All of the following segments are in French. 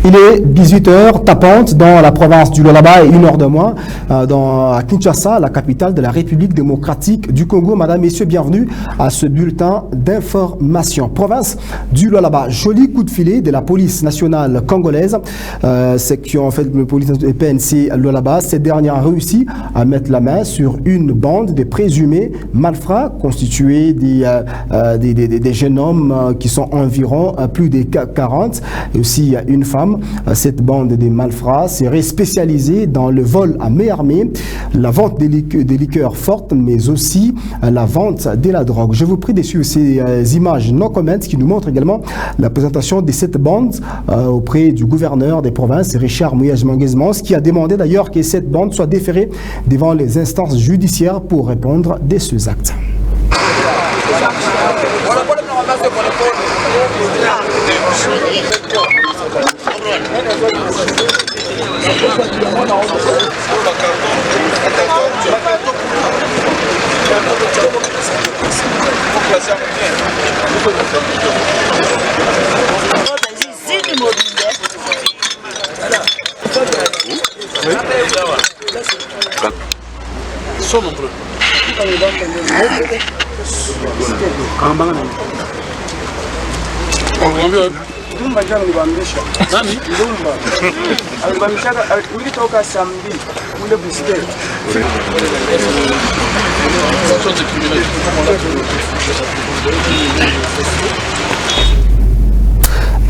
Il est 18h tapante dans la province du Lualaba et 1h de moins à Kinshasa, la capitale de la République démocratique du Congo. Madame, messieurs, bienvenue à ce bulletin d'information. Province du Lualaba, joli coup de filet de la police nationale congolaise, c'est qui ont fait le police et PNC Lualaba. Cette dernière a réussi à mettre la main sur une bande de présumés malfrats constitués des jeunes hommes qui sont environ plus de 40 et aussi une femme. Cette bande des malfrats serait spécialisée dans le vol à main armée, la vente des liqueurs fortes, mais aussi la vente de la drogue. Je vous prie de suivre ces images no comment qui nous montrent également la présentation de cette bande auprès du gouverneur des provinces, Richard Mouyej-Manguezmans, qui a demandé d'ailleurs que cette bande soit déférée devant les instances judiciaires pour répondre de ces actes. Sont nombreux.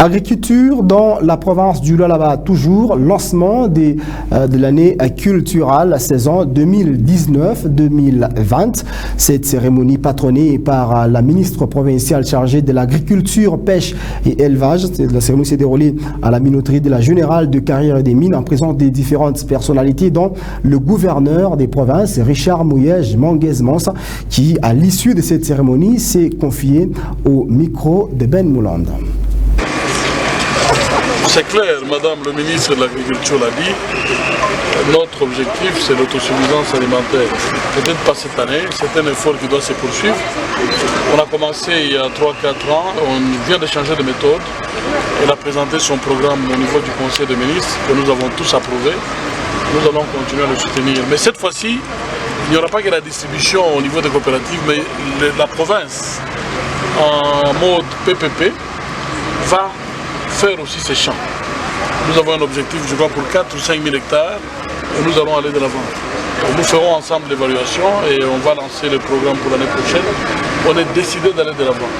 Agriculture dans la province du Lualaba, toujours lancement de l'année culturelle, la saison 2019-2020. Cette cérémonie patronnée par la ministre provinciale chargée de l'agriculture, pêche et élevage. La cérémonie s'est déroulée à la minoterie de la Générale de Carrière et des Mines en présence des différentes personnalités, dont le gouverneur des provinces, Richard Mouyej-Manguezmans, qui, à l'issue de cette cérémonie, s'est confié au micro de Ben Mouland. C'est clair, Madame le ministre de l'Agriculture l'a dit, notre objectif c'est l'autosuffisance alimentaire. Peut-être pas cette année, c'est un effort qui doit se poursuivre. On a commencé il y a 3-4 ans, on vient de changer de méthode. Elle a présenté son programme au niveau du Conseil des ministres, que nous avons tous approuvé. Nous allons continuer à le soutenir. Mais cette fois-ci, il n'y aura pas que la distribution au niveau des coopératives, mais la province, en mode PPP, va faire aussi ces champs. Nous avons un objectif, je crois, pour 4 ou 5 000 hectares et nous allons aller de l'avant. Nous ferons ensemble l'évaluation et on va lancer le programme pour l'année prochaine. On est décidé d'aller de l'avant.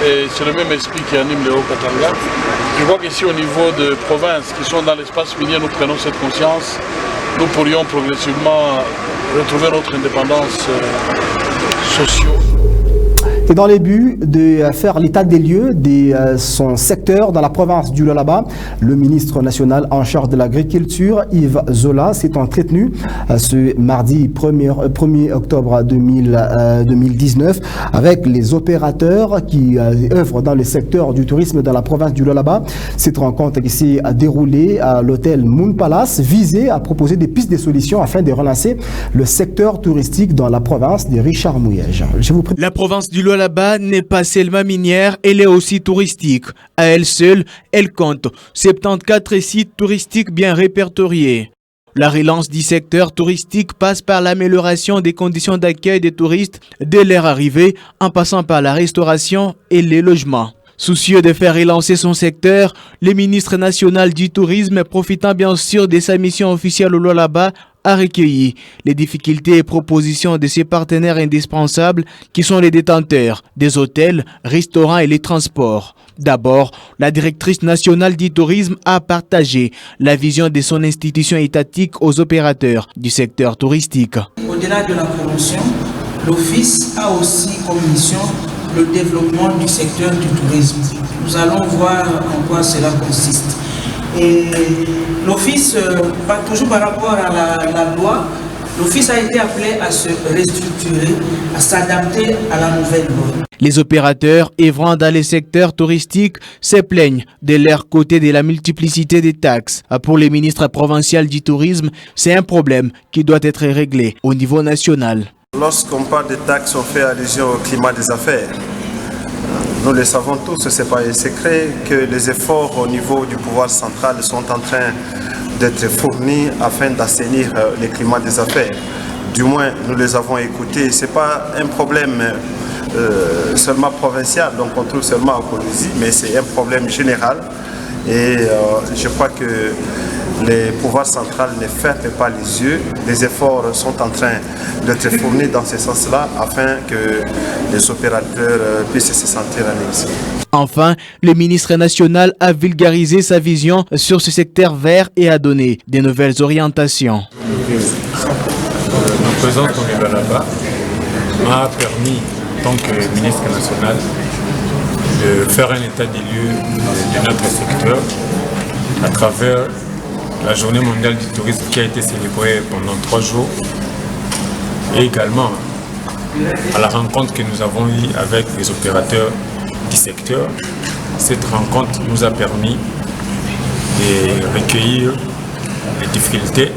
Et c'est le même esprit qui anime les Hauts-Katanga. Je crois qu'ici, au niveau des provinces qui sont dans l'espace minier, nous prenons cette conscience. Nous pourrions progressivement retrouver notre indépendance sociale. Et dans les buts de faire l'état des lieux de son secteur dans la province du Lualaba, le ministre national en charge de l'agriculture, Yves Zola, s'est entretenu ce mardi 1er octobre 2019 avec les opérateurs qui œuvrent dans le secteur du tourisme dans la province du Lualaba. Cette rencontre qui s'est déroulée à l'hôtel Moon Palace visait à proposer des pistes de solutions afin de relancer le secteur touristique dans la province de Richard Mouyej. La province du Lualaba n'est pas seulement minière, elle est aussi touristique. À elle seule, elle compte 74 sites touristiques bien répertoriés. La relance du secteur touristique passe par l'amélioration des conditions d'accueil des touristes dès leur arrivée, en passant par la restauration et les logements. Soucieux de faire relancer son secteur, le ministre national du tourisme, profitant bien sûr de sa mission officielle au Lualaba, a recueilli les difficultés et propositions de ses partenaires indispensables qui sont les détenteurs des hôtels, restaurants et les transports. D'abord, la directrice nationale du tourisme a partagé la vision de son institution étatique aux opérateurs du secteur touristique. Au-delà de la promotion, l'Office a aussi comme mission le développement du secteur du tourisme. Nous allons voir en quoi cela consiste. Et l'Office, toujours par rapport à la loi, l'Office a été appelé à se restructurer, à s'adapter à la nouvelle loi. Les opérateurs œuvrant dans les secteurs touristiques se plaignent de leur côté de la multiplicité des taxes. Pour les ministres provinciaux du tourisme, c'est un problème qui doit être réglé au niveau national. Lorsqu'on parle de taxes, on fait allusion au climat des affaires. Nous le savons tous, ce n'est pas un secret, que les efforts au niveau du pouvoir central sont en train d'être fournis afin d'assainir le climat des affaires. Du moins, nous les avons écoutés. Ce n'est pas un problème seulement provincial, donc on trouve seulement en Colombie, mais c'est un problème général. Et je crois que les pouvoirs centraux ne ferment pas les yeux. Les efforts sont en train d'être fournis dans ce sens-là afin que les opérateurs puissent se sentir à l'aise. Enfin, le ministre national a vulgarisé sa vision sur ce secteur vert et a donné de nouvelles orientations. Ma présence au Luala là-bas m'a permis, en tant que ministre national, de faire un état des lieux de notre secteur à travers la journée mondiale du tourisme qui a été célébrée pendant 3 jours et également à la rencontre que nous avons eue avec les opérateurs du secteur. Cette rencontre nous a permis de recueillir les difficultés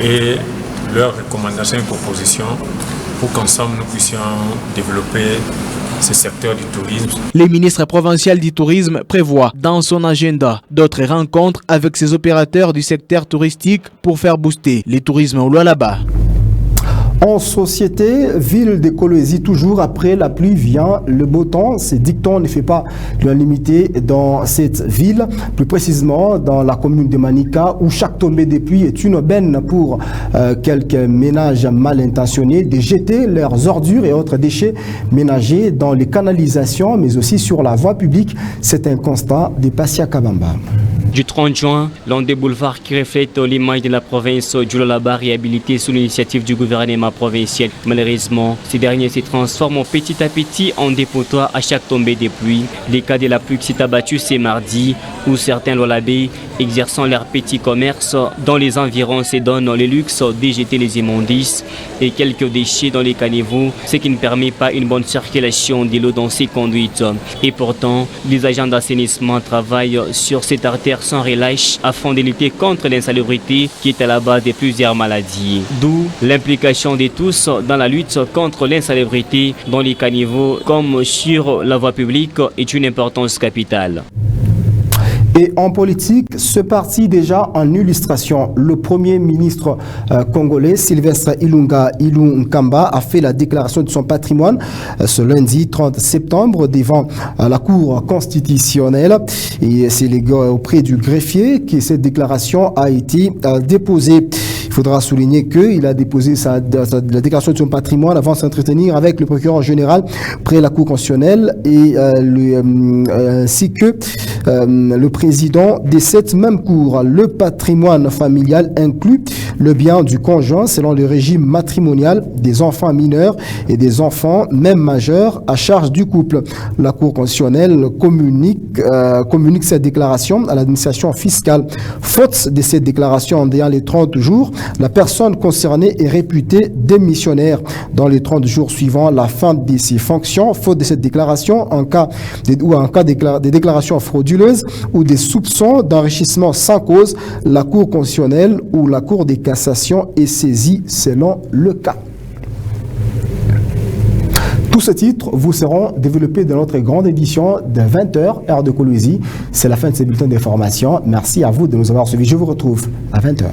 et leurs recommandations et propositions pour qu'ensemble nous puissions développer ce secteur du tourisme. Le ministre provincial du tourisme prévoit dans son agenda d'autres rencontres avec ses opérateurs du secteur touristique pour faire booster le tourisme au Lualaba. En société, ville de Kolwezi, toujours après la pluie vient le beau temps. Ce dicton ne fait pas l'unanimité dans cette ville, plus précisément dans la commune de Manika, où chaque tombée de pluie est une aubaine pour quelques ménages mal intentionnés de jeter leurs ordures et autres déchets ménagers dans les canalisations, mais aussi sur la voie publique. C'est un constat de Passia Kabamba. Du 30 juin, l'un des boulevards qui reflète l'image de la province du Lualaba réhabilité sous l'initiative du gouvernement provincial. Malheureusement, ces derniers se transforment petit à petit en dépotoir à chaque tombée de pluie. Les cas de la pluie qui s'est abattue ce mardi, où certains Lualabais exerçant leur petit commerce dans les environs se donnent le luxe de jeter les immondices et quelques déchets dans les caniveaux, ce qui ne permet pas une bonne circulation de l'eau dans ces conduites. Et pourtant, les agents d'assainissement travaillent sur cette artère sans relâche afin de lutter contre l'insalubrité qui est à la base de plusieurs maladies. D'où l'implication de tous dans la lutte contre l'insalubrité dans les caniveaux comme sur la voie publique est une importance capitale. Et en politique, ce parti déjà en illustration. Le premier ministre congolais, Sylvestre Ilunga Ilunkamba, a fait la déclaration de son patrimoine ce lundi 30 septembre devant la Cour constitutionnelle. Et c'est auprès du greffier que cette déclaration a été déposée. Il faudra souligner qu'il a déposé la déclaration de son patrimoine avant de s'entretenir avec le procureur général près la Cour constitutionnelle et ainsi que le président de cette même cour. Le patrimoine familial inclut le bien du conjoint selon le régime matrimonial, des enfants mineurs et des enfants même majeurs à charge du couple. La Cour constitutionnelle communique cette déclaration à l'administration fiscale. Faute de cette déclaration dans les 30 jours, la personne concernée est réputée démissionnaire dans les 30 jours suivant la fin de ses fonctions. Faute de cette déclaration, en cas de déclarations frauduleuses ou des soupçons d'enrichissement sans cause, la Cour constitutionnelle ou la Cour de cassation est saisie selon le cas. Tous ces titres vous seront développés dans notre grande édition de 20h, heure de Kolwezi. C'est la fin de ce bulletin d'information. Merci à vous de nous avoir suivis. Je vous retrouve à 20h.